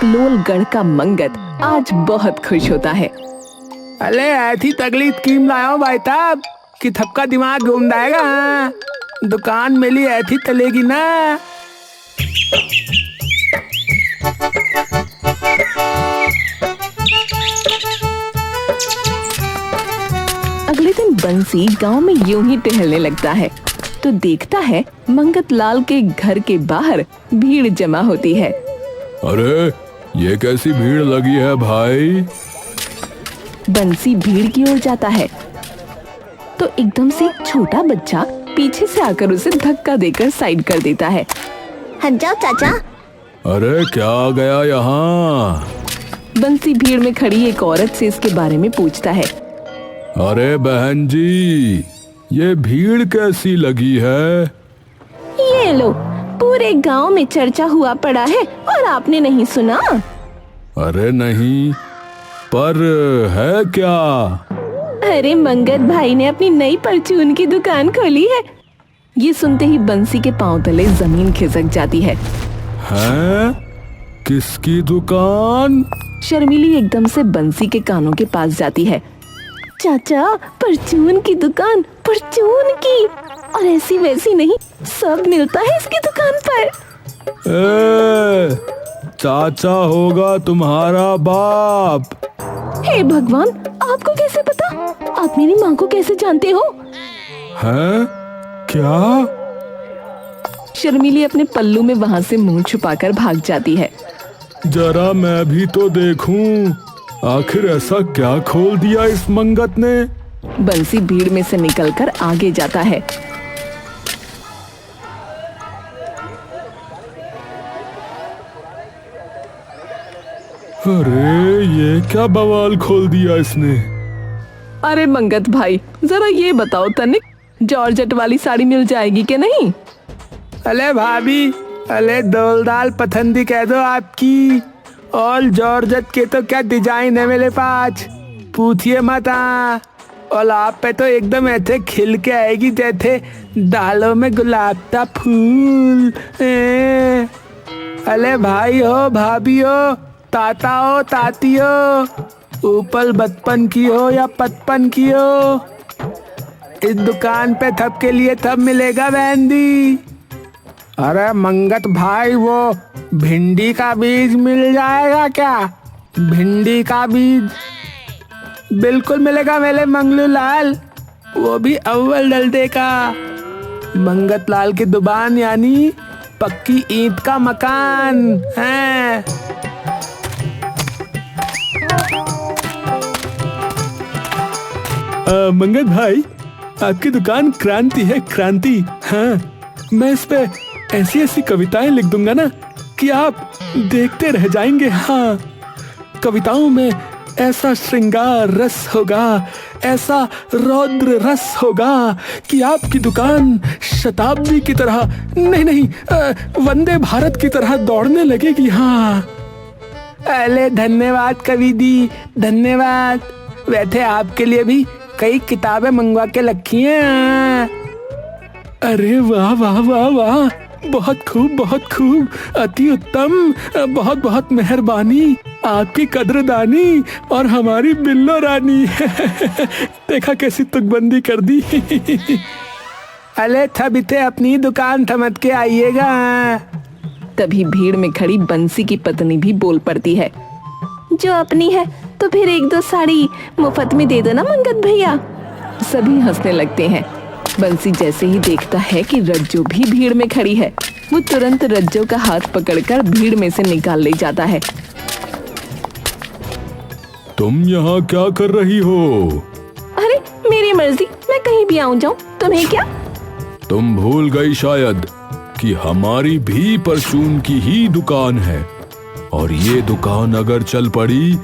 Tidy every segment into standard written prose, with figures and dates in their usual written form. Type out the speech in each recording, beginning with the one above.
ककलोलगढ़ का मंगत आज बहुत खुश होता है। अरे ऐसी तगड़ी स्कीम लाया हूँ भाई साहब कि सबका दिमाग घूम जाएगा। दुकान मिली ऐसी चलेगी ना। अगले दिन बंसी गांव में यूं ही टहलने लगता है तो देखता है मंगत लाल के घर के बाहर भीड़ जमा होती है। अरे ये कैसी भीड़ लगी है भाई? बंसी भीड़ की ओर जाता है तो एकदम से एक छोटा बच्चा पीछे से आकर उसे धक्का देकर साइड कर देता है। हट जाओ चाचा। अरे क्या आ गया यहाँ? बंसी भीड़ में खड़ी एक औरत से इसके बारे में पूछता है। अरे बहन जी, ये भीड़ कैसी लगी है? ये लो, पूरे गांव में चर्चा हुआ पड़ा है और आपने नहीं सुना? अरे नहीं, पर है क्या? अरे मंगत भाई ने अपनी नई परचून की दुकान खोली है। ये सुनते ही बंसी के पांव तले जमीन खिसक जाती है। हैं? किसकी दुकान? शर्मिली एकदम से बंसी के कानों के पास जाती है। चाचा, परचून की दुकान, परचून की, और ऐसी वैसी नहीं, सब मिलता है इसकी दुकान पर। चाचा होगा तुम्हारा बाप। हे भगवान, आपको कैसे पता? आप मेरी माँ को कैसे जानते हो? हैं? क्या? शर्मिली अपने पल्लू में वहाँ से मुंह छुपाकर भाग जाती है। जरा मैं भी तो देखूं, आखिर ऐसा क्या खोल दिया इस मंगत ने? बंसी भीड़ में से निकलकर आगे जाता है। अरे ये क्या बवाल खोल दिया इसने? अरे मंगत भाई, जरा ये बताओ तनिक, जॉर्जेट वाली साड़ी मिल जाएगी कि नहीं? अरे भाभी, अरे दौलदाल पसंदी कह दो आपकी। और जॉर्जेट के तो क्या डिजाइन है मेरे पास, पूछिए मत। और आप पे तो एकदम ऐसे खिल के आएगी जैसे दालों में गुलाब का फूल। अरे भाई हो, भाभी हो, ताता हो, ताती हो, ऊपर बचपन की हो या पचपन की हो, इस दुकान पे सबके लिए सब मिलेगा बहन दी। अरे मंगत भाई, वो भिंडी का बीज मिल जाएगा क्या? भिंडी का बीज बिल्कुल मिलेगा मेरे मंगलू लाल, वो भी अव्वल डलते का। मंगत लाल की दुकान यानी पक्की ईंट का मकान है। मंगत भाई, आपकी दुकान क्रांति है, क्रांति। हाँ, मैं इस पे ऐसी ऐसी कविताएं लिख दूंगा ना कि आप देखते रह जाएंगे। हाँ, कविताओं में ऐसा श्रृंगार रस होगा, ऐसा रौद्र रस होगा कि आपकी दुकान शताब्दी की तरह नहीं, वंदे भारत की तरह दौड़ने लगेगी। हाँ। अरे धन्यवाद कवि दी, धन्यवाद। वैसे आपके लिए भी कई किताबें मंगवा के रखी हैं। अरे वाह वाह वाह वाह, बहुत खूब, बहुत खूब, अति उत्तम, बहुत बहुत मेहरबानी, आपकी कद्रदानी और हमारी बिल्लो रानी। देखा कैसी तुकबंदी कर दी। अरे सब इसे अपनी दुकान समझ के आइएगा। तभी भीड़ में खड़ी बंसी की पत्नी भी बोल पड़ती है। जो अपनी है तो फिर एक दो साड़ी मुफ्त में दे दो ना मंगत भैया। सभी हंसने लगते हैं। बंसी जैसे ही देखता है कि रज्जो भी भीड़ में खड़ी है, वो तुरंत रज्जो का हाथ पकड़कर भीड़ में से निकाल ले जाता है। तुम यहाँ क्या कर रही हो? अरे मेरी मर्जी, मैं कहीं भी आऊँ जाऊँ, तुम्हें क्या? तुम भूल गई शायद कि हमारी भी परचून की ही दुकान है, और ये दुकान अगर चल पड़ी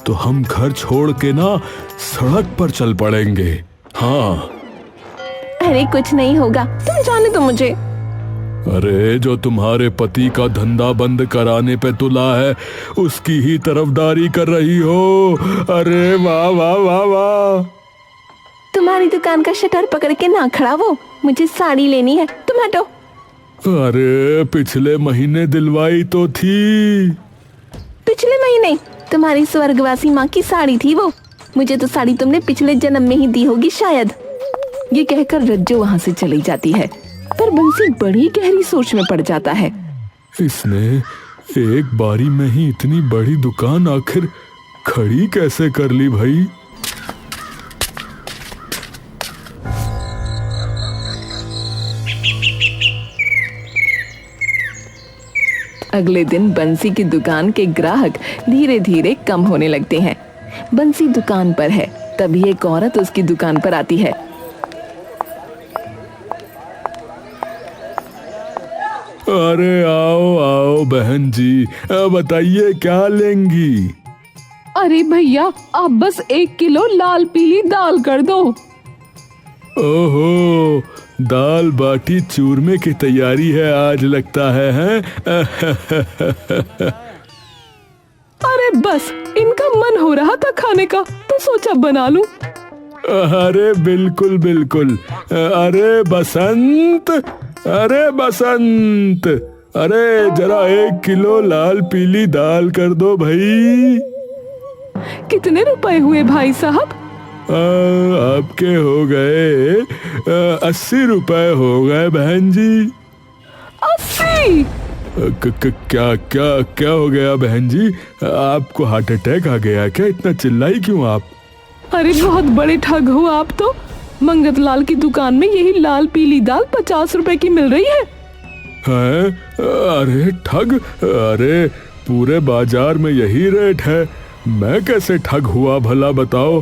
तो हम घर छोड़ के ना सड़क पर चल पड़ेंगे। हाँ। अरे कुछ नहीं होगा, तुम जाने दो मुझे। अरे जो तुम्हारे पति का धंधा बंद कराने पे तुला है, उसकी ही तरफदारी कर रही हो। अरे वाह वाह वाह वाह। तुम्हारी दुकान का शटर पकड़ के ना खड़ा वो, मुझे साड़ी लेनी है, तुम हटो। अरे पिछले महीने दिलवाई तो थी। पिछले महीने तुम्हारी स्वर्गवासी माँ की साड़ी थी वो। मुझे तो साड़ी तुमने पिछले जन्म में ही दी होगी शायद। ये कहकर रज्जो वहाँ से चली जाती है, पर बंसी बड़ी गहरी सोच में पड़ जाता है। इसने एक बारी में ही इतनी बड़ी दुकान आखिर खड़ी कैसे कर ली भाई? अगले दिन बंसी की दुकान के ग्राहक धीरे धीरे कम होने लगते हैं। बंसी दुकान पर है, तभी एक औरत उसकी दुकान पर आती है। अरे आओ आओ बहन जी, बताइए क्या लेंगी? अरे भैया, आप बस 1 किलो लाल पीली दाल कर दो। ओहो, दाल बाटी चूरमे की तैयारी है आज लगता है, हैं? अरे बस, इनका मन हो रहा था खाने का तो सोचा बना लूं। अरे बिल्कुल बिल्कुल। अरे बसंत, अरे बसंत, अरे जरा 1 किलो लाल पीली दाल कर दो भाई। कितने रुपए हुए भाई साहब? आपके हो गए 80 रुपए हो गए बहन जी। 80? क्या क्या क्या हो गया बहन जी? आपको हार्ट अटैक आ गया क्या? इतना चिल्लाई क्यों आप? अरे बहुत बड़े ठग हो आप तो। मंगत लाल की दुकान में यही लाल पीली दाल 50 रुपए की मिल रही है। हैं? अरे ठग? अरे पूरे बाजार में यही रेट है, मैं कैसे ठग हुआ भला बताओ?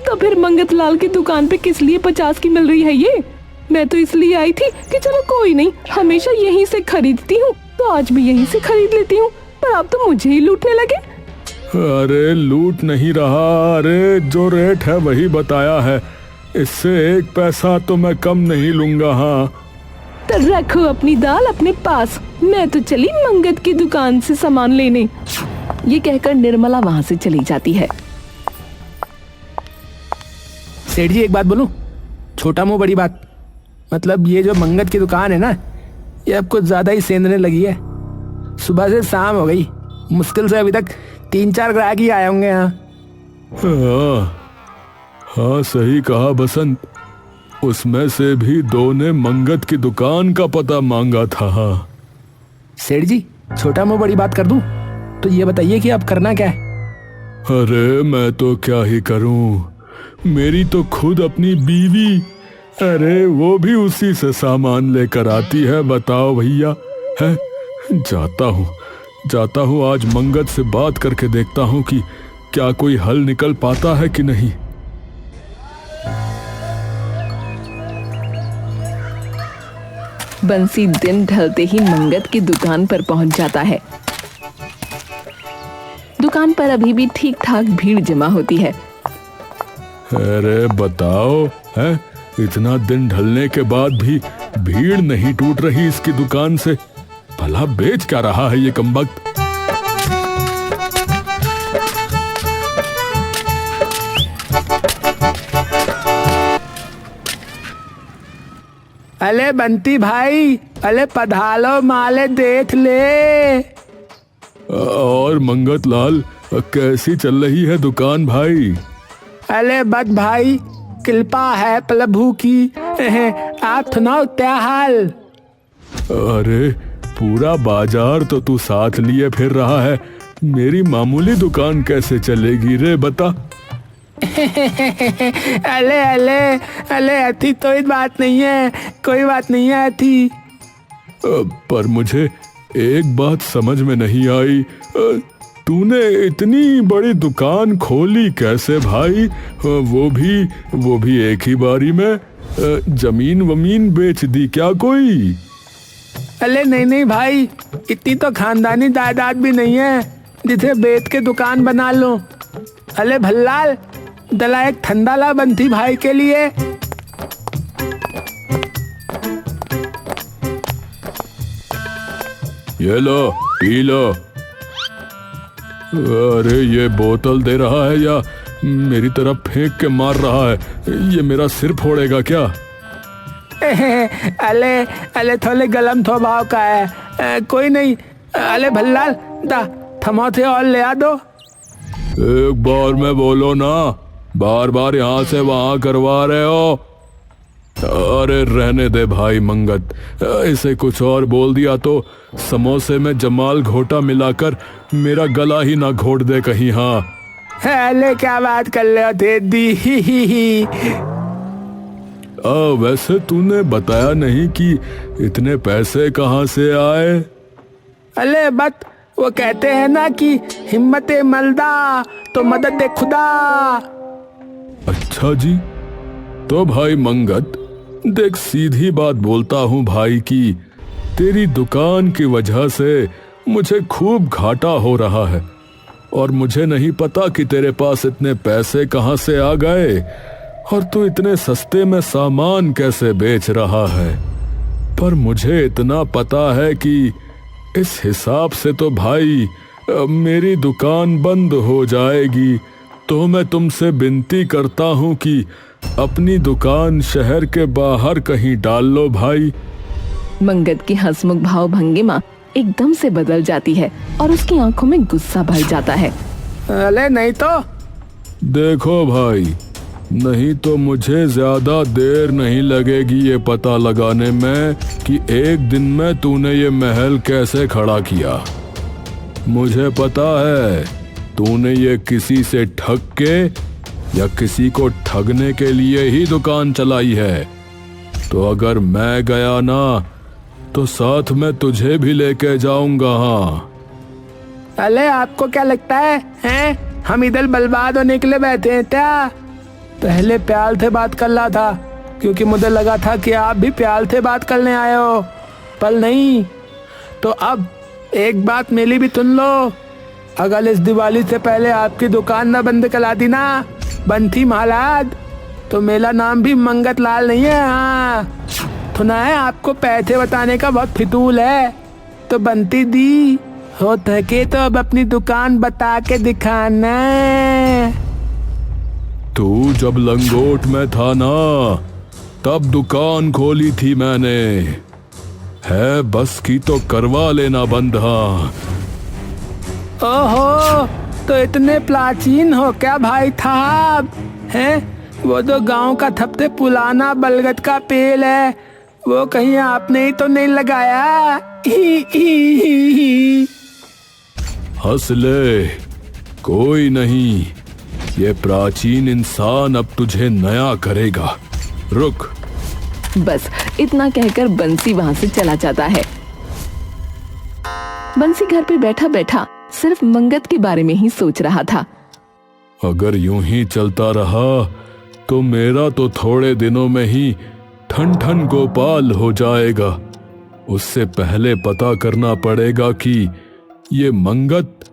तो फिर मंगत लाल की दुकान पे किस लिए 50 की मिल रही है ये? मैं तो इसलिए आई थी कि चलो कोई नहीं, हमेशा यहीं से खरीदती हूँ तो आज भी यहीं से खरीद लेती हूँ, पर आप तो मुझे ही लूटने लगे। अरे लूट नहीं रहा, अरे जो रेट है वही बताया है, इससे 1 पैसा तो मैं कम नहीं लूंगा। हाँ तो रखो अपनी दाल अपने पास, मैं तो चली मंगत की दुकान से सामान लेने। ये कहकर निर्मला वहाँ से चली जाती है। सेठ जी एक बात बोलूं, छोटा मुंह बड़ी बात। मतलब ये जो मंगत की दुकान है ना, ये अब कुछ ज्यादा ही सेंधने लगी है। सुबह से शाम हो गई, मुश्किल से अभी तक 3-4 ग्राहक ही आए होंगे यहाँ। हाँ सही कहा बसंत, उसमें से भी 2 ने मंगत की दुकान का पता मांगा था। हाँ सेठ जी छोटा मुंह बड़ी बात कर दूं तो ये बताइए कि आप करना क्या है? अरे मैं तो क्या ही करूं, मेरी तो खुद अपनी बीवी, अरे वो भी उसी से सामान लेकर आती है। बताओ भैया, है जाता हूँ आज मंगत से बात करके देखता हूँ कि क्या कोई हल निकल पाता है कि नहीं। बंसी दिन ढलते ही मंगत की दुकान पर पहुंच जाता है। दुकान पर अभी भी ठीक ठाक भीड़ जमा होती है। अरे बताओ, है इतना दिन ढलने के बाद भी भीड़ नहीं टूट रही इसकी दुकान से? भला बेच क्या रहा है ये कमबख्त? अले बंटी भाई, अले पधालो माले देख ले। और मंगत लाल, कैसी चल रही है दुकान भाई? अले बद भाई, कृपा है प्रभु की। आप सुनाओ क्या हाल? अरे पूरा बाजार तो तू साथ लिए फिर रहा है, मेरी मामूली दुकान कैसे चलेगी रे बता? अले अले अले अथी तो कोई बात नहीं है, कोई बात नहीं है अथी। पर मुझे एक बात समझ में नहीं आई, तूने इतनी बड़ी दुकान खोली कैसे भाई? वो भी एक ही बारी में? जमीन वमीन बेच दी क्या कोई? अले नहीं भाई, इतनी तो खानदानी जायदाद भी नहीं है जिसे बेच के दुकान बना लो। अले भल्लाल, दला एक ठंडा ला बंटी भाई के लिए। ये लो पी लो। अरे ये बोतल दे रहा है या मेरी तरफ फेंक के मार रहा है? ये मेरा सिर फोड़ेगा क्या? अले थोड़े गलम स्वभाव का है, कोई नहीं। अले भल्लाल दा समोसे और ले आ दो। एक बार में बोलो ना, बार बार यहाँ से वहां करवा रहे हो। अरे रहने दे भाई मंगत, इसे कुछ और बोल दिया तो समोसे में जमाल घोटा मिलाकर मेरा गला ही ना घोट दे कहीं। हाँ अरे क्या बात कर रहे हो दीदी? वैसे तूने बताया नहीं कि इतने पैसे कहाँ से आए। अरे बत वो कहते हैं ना कि हिम्मत मर्दा तो मदद खुदा। अच्छा जी, तो भाई मंगत देख, सीधी बात बोलता हूँ भाई कि तेरी दुकान की वजह से मुझे खूब घाटा हो रहा है और मुझे नहीं पता कि तेरे पास इतने पैसे कहाँ से आ गए और तू इतने सस्ते में सामान कैसे बेच रहा है। पर मुझे इतना पता है कि इस हिसाब से तो भाई मेरी दुकान बंद हो जाएगी। तो मैं तुमसे विनती करता हूँ कि अपनी दुकान शहर के बाहर कहीं डाल लो भाई। मंगत की हंसमुख भाव भंगिमा एकदम से बदल जाती है और उसकी आंखों में गुस्सा भर जाता है। अरे नहीं तो। देखो भाई, नहीं तो मुझे ज्यादा देर नहीं लगेगी ये पता लगाने में कि एक दिन में तूने ये महल कैसे खड़ा किया। मुझे पता है तूने ये किसी से ठग के या किसी को ठगने के लिए ही दुकान चलाई है। तो अगर मैं गया ना तो साथ में तुझे भी लेके जाऊंगा। हाँ अरे आपको क्या लगता है, हैं? हम इधर बर्बाद होने के लिए बैठे हैं क्या? पहले प्यार से बात कर रहा था क्योंकि मुझे लगा था कि आप भी प्यार से बात करने आए हो, पर नहीं। तो अब एक बात मेरी भी सुन लो, अगर इस दिवाली से पहले आपकी दुकान ना बंद करा दी ना बंटी महाराज, तो मेरा नाम भी मंगत लाल नहीं है। हाँ सुना है आपको पैसे बताने का बहुत फितूल है। तो बंटी दी हो थके तो अब अपनी दुकान बता के दिखाना। तू जब लंगोट में था ना तब दुकान खोली थी मैंने, है बस की तो करवा लेना बंद। हाँ ओहो, तो इतने प्राचीन हो क्या भाई साहब? हैं? वो तो गांव का सबसे पुराना बलगद का पेड़ है, वो कहीं आपने ही तो नहीं लगाया? हंस ले, कोई नहीं, ये प्राचीन इंसान अब तुझे नया करेगा, रुक। बस इतना कहकर बंसी वहां से चला जाता है। बंसी घर पे बैठा बैठा सिर्फ मंगत के बारे में ही सोच रहा था। अगर यूं ही चलता रहा तो मेरा तो थोड़े दिनों में ही ठन ठन गोपाल हो जाएगा। उससे पहले पता करना पड़ेगा कि ये मंगत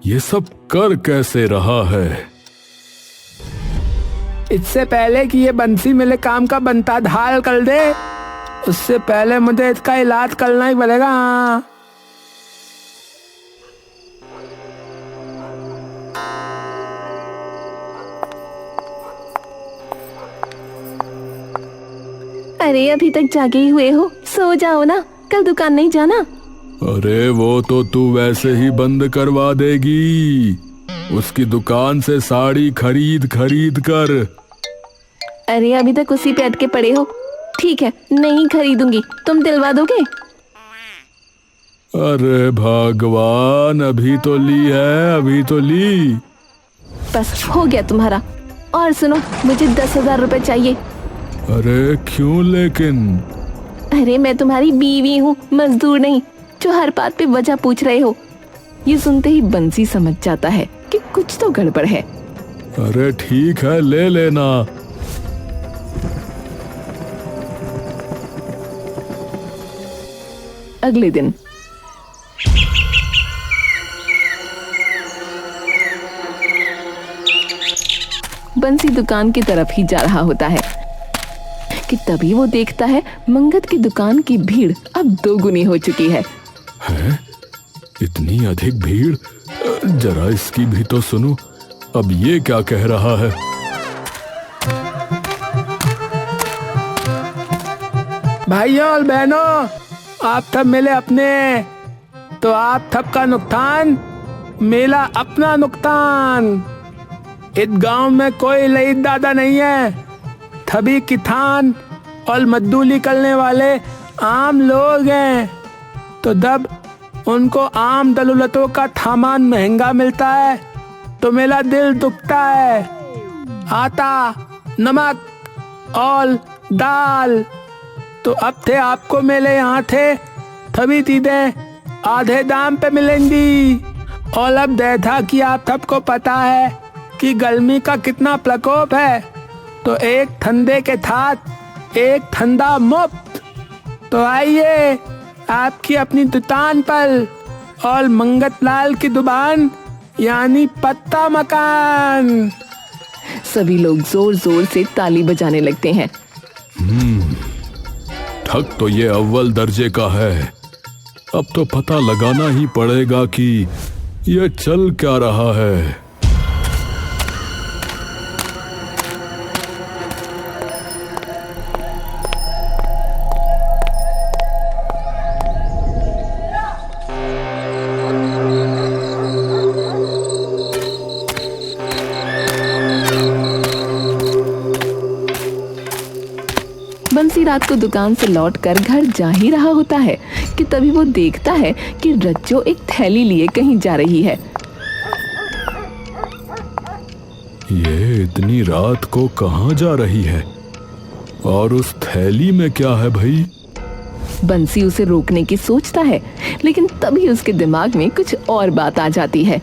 ये सब कर कैसे रहा है। इससे पहले कि ये बंसी मेरे काम का बनता ढाल कर दे, उससे पहले मुझे इसका इलाज करना ही पड़ेगा। अरे अभी तक जागे ही हुए हो, सो जाओ ना, कल दुकान नहीं जाना। अरे वो तो तू वैसे ही बंद करवा देगी, उसकी दुकान से साड़ी खरीद खरीद कर। अरे अभी तक उसी पे अटके पड़े हो। ठीक है, नहीं खरीदूंगी, तुम दिलवा दोगे? अरे भगवान, अभी तो ली है, अभी तो ली। बस हो गया तुम्हारा। और सुनो, मुझे 10,000 रुपए चाहिए। अरे क्यों लेकिन? अरे मैं तुम्हारी बीवी हूँ, मजदूर नहीं, जो हर बात पे वजह पूछ रहे हो। ये सुनते ही बंसी समझ जाता है कि कुछ तो गड़बड़ है। अरे ठीक है, ले लेना। अगले दिन बंसी दुकान की तरफ ही जा रहा होता है कि तभी वो देखता है मंगत की दुकान की भीड़ अब 2 गुनी हो चुकी है। हैं? इतनी अधिक भीड़? जरा इसकी भी तो सुनो, अब ये क्या कह रहा है। भाइयों और बहनों, आप सब मिले अपने, तो आप सबका नुकसान मेरा अपना नुकसान। इस गांव में कोई लईत दादा नहीं है, सभी किसान और मजदूरी करने वाले आम लोग हैं। तो जब उनको आम दलूलतों का सामान महंगा मिलता है तो मेरा दिल दुखता है। आटा, नमक और दाल तो अब थे आपको मेरे यहाँ थे, सभी चीजें आधे दाम पे मिलेंगी। और अब देखा कि आप सबको पता है कि गर्मी का कितना प्रकोप है, तो एक ठंडे के साथ एक ठंडा मुफ्त। तो आइए आपकी अपनी दुकान पर, और मंगत लाल की दुकान यानी पत्ता मकान। सभी लोग जोर जोर से ताली बजाने लगते हैं। ठग तो ये अव्वल दर्जे का है। अब तो पता लगाना ही पड़ेगा कि ये चल क्या रहा है। बंसी रात को दुकान से लौटकर घर जा ही रहा होता है कि तभी वो देखता है कि रज्जो एक थैली लिए कहीं जा रही है। ये इतनी रात को कहाँ जा रही है और उस थैली में क्या है भाई? बंसी उसे रोकने की सोचता है, लेकिन तभी उसके दिमाग में कुछ और बात आ जाती है।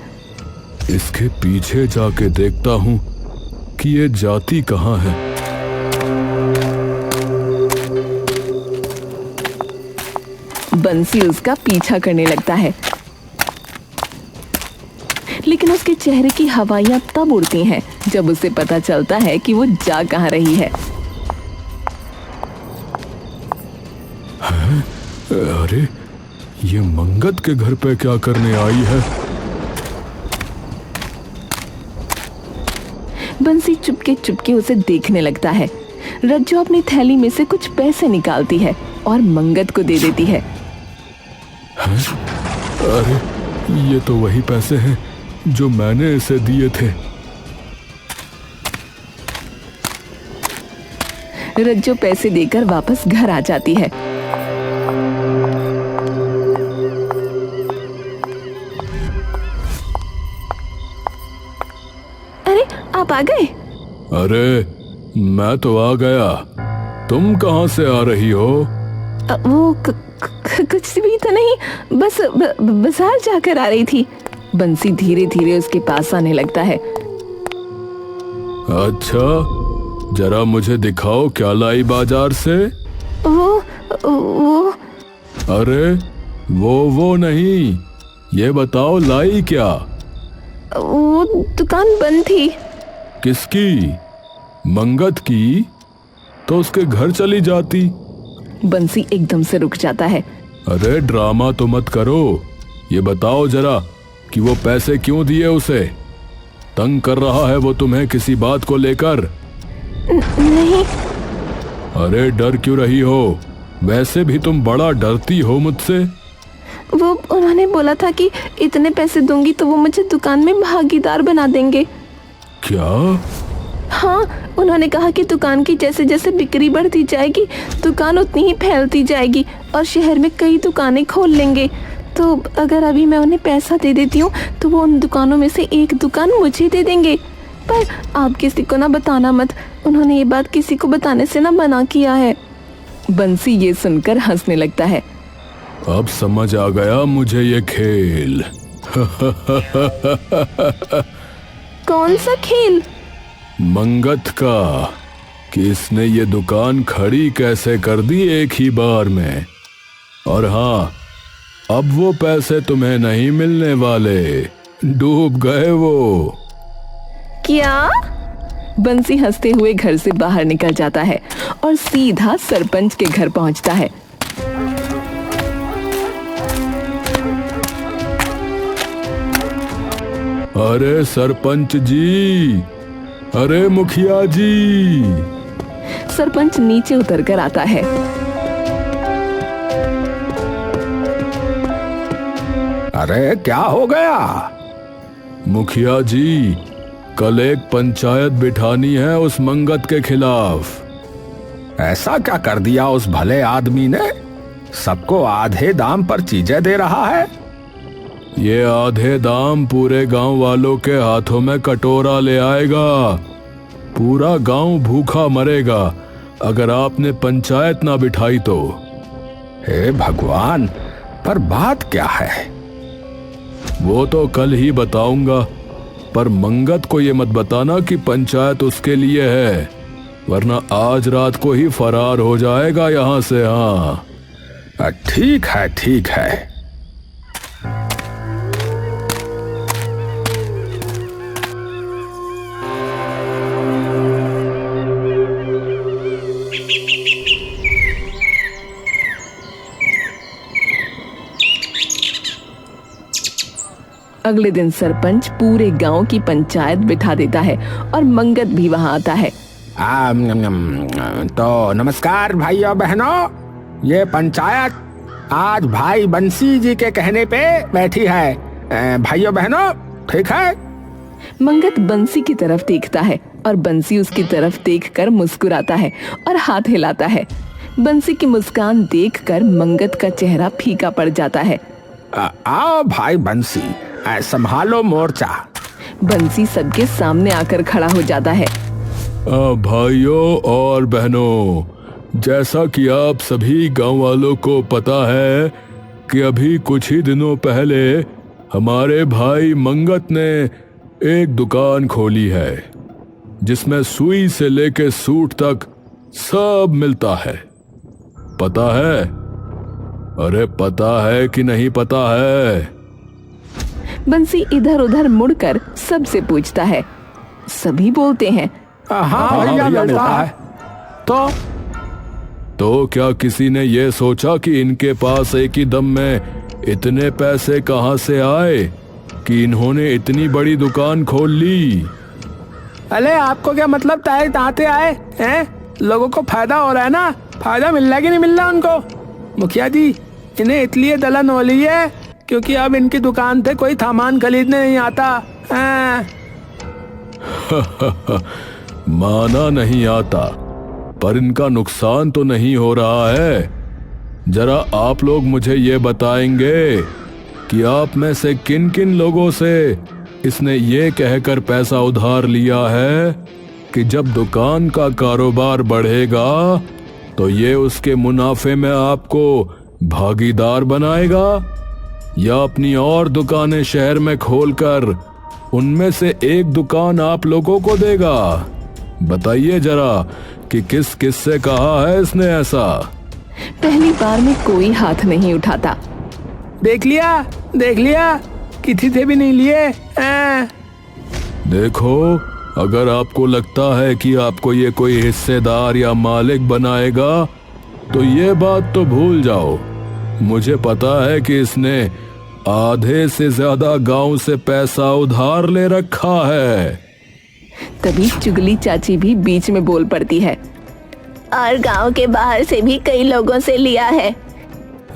इसके पीछे जाके देखता हूँ कि ये जाती कहाँ है। बंसी उसका पीछा करने लगता है, लेकिन उसके चेहरे की हवाइयां तब उड़ती हैं जब उसे पता चलता है कि वो जा कहाँ रही है। अरे ये मंगत के घर पे क्या करने आई है? बंसी चुपके चुपके उसे देखने लगता है। रज्जो अपनी थैली में से कुछ पैसे निकालती है और मंगत को दे देती है। अरे ये तो वही पैसे हैं जो मैंने इसे दिए थे। रज्जो पैसे देकर वापस घर आ जाती है। अरे आप आ गए? अरे मैं तो आ गया, तुम कहाँ से आ रही हो? वो कुछ भी तो नहीं, बस बाजार जाकर आ रही थी। बंसी धीरे धीरे उसके पास आने लगता है। अच्छा जरा मुझे दिखाओ क्या लाई बाजार से। वो अरे वो नहीं, ये बताओ लाई क्या? वो दुकान बंद थी। किसकी? मंगत की? तो उसके घर चली जाती। बंसी एकदम से रुक जाता है। अरे ड्रामा तो मत करो, ये बताओ जरा कि वो पैसे क्यों दिए उसे? तंग कर रहा है वो तुम्हें किसी बात को लेकर? नहीं। अरे डर क्यों रही हो? वैसे भी तुम बड़ा डरती हो मुझसे। वो उन्होंने बोला था कि इतने पैसे दूंगी तो वो मुझे दुकान में भागीदार बना देंगे। क्या? हाँ, उन्होंने कहा कि दुकान की जैसे जैसे बिक्री बढ़ती जाएगी दुकान उतनी ही फैलती जाएगी और शहर में कई दुकानें खोल लेंगे। तो अगर अभी मैं उन्हें पैसा दे देती हूँ तो वो उन दुकानों में से एक दुकान मुझे दे देंगे। पर आप किसी को ना बताना मत, उन्होंने ये बात किसी को बताने से ना मना किया है। बंसी ये सुनकर हंसने लगता है। अब समझ आ गया मुझे ये खेल। कौन सा खेल? मंगत का, कि इसने ये दुकान खड़ी कैसे कर दी एक ही बार में। और हाँ, अब वो पैसे तुम्हें नहीं मिलने वाले, डूब गए वो। क्या? बंसी हंसते हुए घर से बाहर निकल जाता है और सीधा सरपंच के घर पहुंचता है। अरे सरपंच जी, अरे मुखिया जी। सरपंच नीचे उतर कर आता है। अरे क्या हो गया? मुखिया जी, कल एक पंचायत बिठानी है उस मंगत के खिलाफ। ऐसा क्या कर दिया उस भले आदमी ने? सबको आधे दाम पर चीजें दे रहा है। ये आधे दाम पूरे गांव वालों के हाथों में कटोरा ले आएगा। पूरा गांव भूखा मरेगा अगर आपने पंचायत ना बिठाई तो। हे भगवान, पर बात क्या है? वो तो कल ही बताऊंगा, पर मंगत को ये मत बताना कि पंचायत उसके लिए है, वरना आज रात को ही फरार हो जाएगा यहाँ से। हाँ ठीक है, ठीक है। अगले दिन सरपंच पूरे गांव की पंचायत बिठा देता है और मंगत भी वहां आता है। तो नमस्कार भाइयों बहनों, ये पंचायत आज भाई बंसी जी के कहने पे बैठी है। भाइयों बहनों, ठीक है? मंगत बंसी की तरफ देखता है और बंसी उसकी तरफ देखकर मुस्कुराता है और हाथ हिलाता है। बंसी की मुस्कान देखकर मंगत का चेहरा फीका पड़ जाता है। आओ भाई बंसी, संभालो मोर्चा। बंसी सबके सामने आकर खड़ा हो जाता है। भाइयों और बहनों, जैसा कि आप सभी गांव वालों को पता है कि अभी कुछ ही दिनों पहले हमारे भाई मंगत ने एक दुकान खोली है जिसमें सुई से लेके सूट तक सब मिलता है। पता है? अरे पता है कि नहीं पता है? बंसी इधर उधर मुड़कर सबसे पूछता है। सभी बोलते हैं हाँ भैया, मिलता है। तो क्या किसी ने ये सोचा कि इनके पास एक ही दम में इतने पैसे कहां से आए कि इन्होंने इतनी बड़ी दुकान खोल ली? अरे आपको क्या मतलब ताते आए हैं? लोगों को फायदा हो रहा है ना? फायदा मिल रहा है कि नहीं मिल रहा उनको? मुखिया जी, इन्हें इसलिए दलन हो रही है क्योंकि अब इनकी दुकान पे कोई सामान खरीदने नहीं आता। माना नहीं आता, पर इनका नुकसान तो नहीं हो रहा है। जरा आप लोग मुझे ये बताएंगे कि आप में से किन किन लोगों से इसने ये कहकर पैसा उधार लिया है कि जब दुकान का कारोबार बढ़ेगा तो ये उसके मुनाफे में आपको भागीदार बनाएगा, या अपनी और दुकानें शहर में खोलकर उनमें से एक दुकान आप लोगों को देगा? बताइए जरा कि किस किस से कहा है इसने ऐसा? पहली बार में कोई हाथ नहीं उठाता। देख लिया, किसी से भी नहीं लिए। देखो, अगर आपको लगता है कि आपको ये कोई हिस्सेदार या मालिक बनाएगा तो ये बात तो भूल जाओ। मुझे पता है कि इसने आधे से ज्यादा गांव से पैसा उधार ले रखा है। तभी चुगली चाची भी बीच में बोल पड़ती है। और गांव के बाहर से भी कई लोगों से लिया है।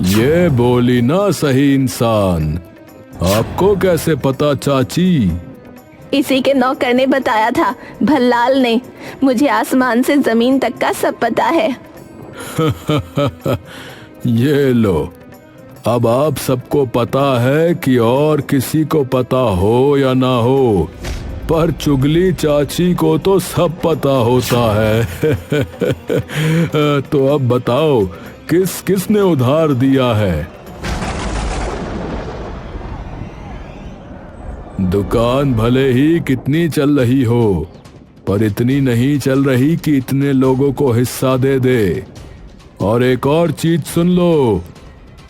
ये बोली ना सही इंसान। आपको कैसे पता चाची? इसी के नौकर ने बताया था, भल्लाल ने। मुझे आसमान से जमीन तक का सब पता है। ये लो, अब आप सबको पता है कि और किसी को पता हो या ना हो, पर चुगली चाची को तो सब पता होता है। तो अब बताओ, किस किसने उधार दिया है? दुकान भले ही कितनी चल रही हो, पर इतनी नहीं चल रही कि इतने लोगों को हिस्सा दे दे। और एक और चीज सुन लो,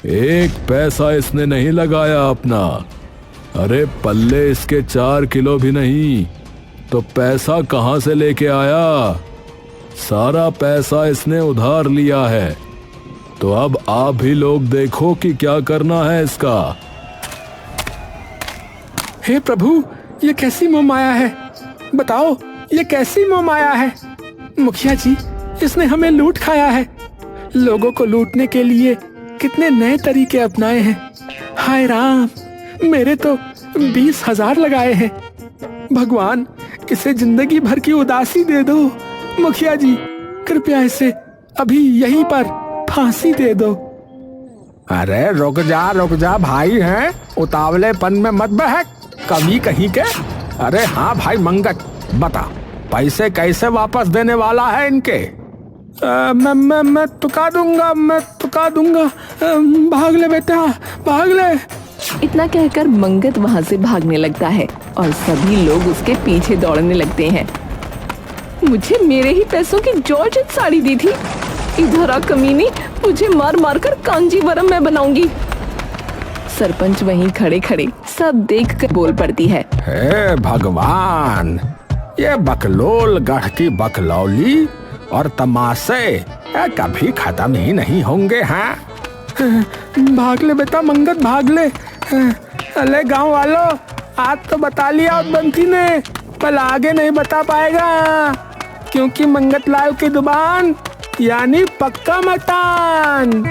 एक पैसा इसने नहीं लगाया अपना। अरे पल्ले इसके 4 किलो भी नहीं, तो पैसा कहां से लेके आया? सारा पैसा इसने उधार लिया है। तो अब आप भी लोग देखो कि क्या करना है इसका। हे प्रभु, ये कैसी मोहमाया है? बताओ, ये कैसी मोहमाया है? मुखिया जी, इसने हमें लूट खाया है। लोगों को लूटने के लिए कितने नए तरीके अपनाए हैं। हाय राम, मेरे तो 20,000 लगाए हैं। भगवान, इसे जिंदगी भर की उदासी दे दो। मुखिया जी, कृपया इसे अभी यहीं पर फांसी दे दो। अरे रुक जा भाई, हैं उतावलेपन में मत बहक, कभी कहीं के। अरे हाँ भाई मंगत, बता पैसे कैसे वापस देने वाला है इनके? मैं तुका दूंगा। भाग ले बेटा, भाग ले। इतना कहकर मंगत वहाँ से भागने लगता है और सभी लोग उसके पीछे दौड़ने लगते हैं। मुझे मेरे ही पैसों की जॉर्जेट साड़ी दी थी, इधर आ कमीनी, मुझे मार मार कर कांजीवरम मैं बनाऊंगी। सरपंच वहीं खड़े खड़े सब देख कर बोल पड़ती है, हे भगवान, ये बकलोल गढ़ की बकलौली और तमाशे कभी खत्म ही नहीं होंगे। हाँ भाग ले बेटा मंगत, भाग ले। अरे गांव वालों, आज तो बता लिया उस बंसी ने, पर आगे नहीं बता पाएगा, क्योंकि मंगत लाल की जुबान यानी पक्का मकान।